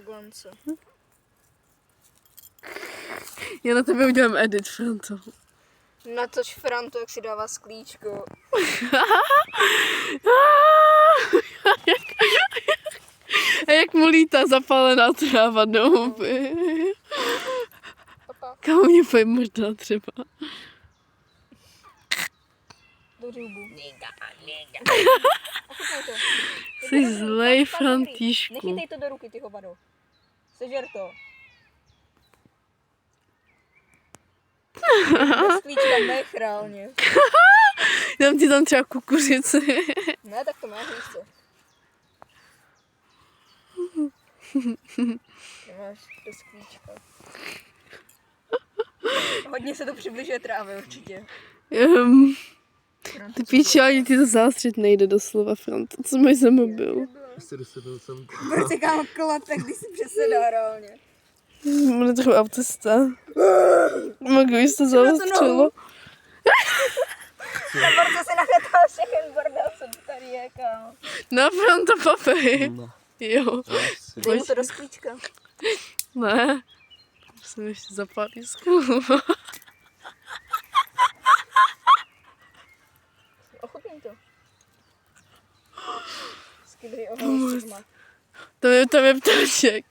glance. Já na tebe udělám edit, Franto. Natoč Franto, jak si dává sklíčko. A jak mu lítá zapálená tráva do huby. Kam mě pojď možná třeba. Do hubu. Jsi zlej, Františku. Nechytej to do ruky, ty hovado. Sežer to. Bez sklíčka nech reálně. Dám ti tam třeba kukuřici. Ne, tak to máš, víš co. Nemáš bez sklíčka. Hodně se to přibližuje trávě určitě. Ty píči, ani ty to zástřed nejde doslova, Franto. Co máš za mobil? Proč se kámo klate, když si přesedá reálně. Bude trochu autista. Mogu jsi to zaostřilo. Ta borca se nachytala všechny bordel, co tady je, kámo. No, Franto, papej. Jo. Dej mu to do sklíčka. Ne. Musím ještě zapálit sklu. Ochutnej to. Skydej ohled stigma. Tam je ptáček.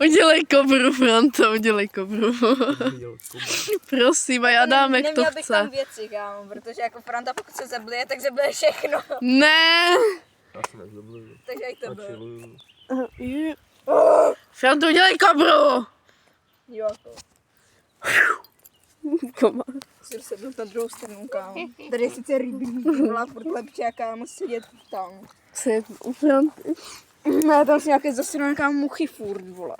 Udělej kobru, Franto, udělej kobru. Prosím, a já dám, jak to Neměl bych tam chce. věci, kámo, protože jako Franta pokud se zablije, tak zablije všechno. Ne! Takže jak to bylo. Franto, udělej kobru! Jo, jako. Koma. Musím sednout na druhou stranu, kámo. Tady je sice rybník, volá furt lepší, a kámo sedět tam. Sedm u Franty. Ne, tam jsou nějaké zasrané, kámo, muchy furt, vole.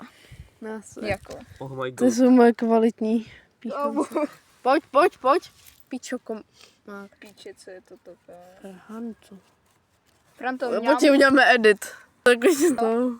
Jako. Oh my To god. jsou moje kvalitní píchance. Pojď. Píčo, Píče, co je to kámo. Prhantu. Franto, Pojď, uděláme edit. Tak to.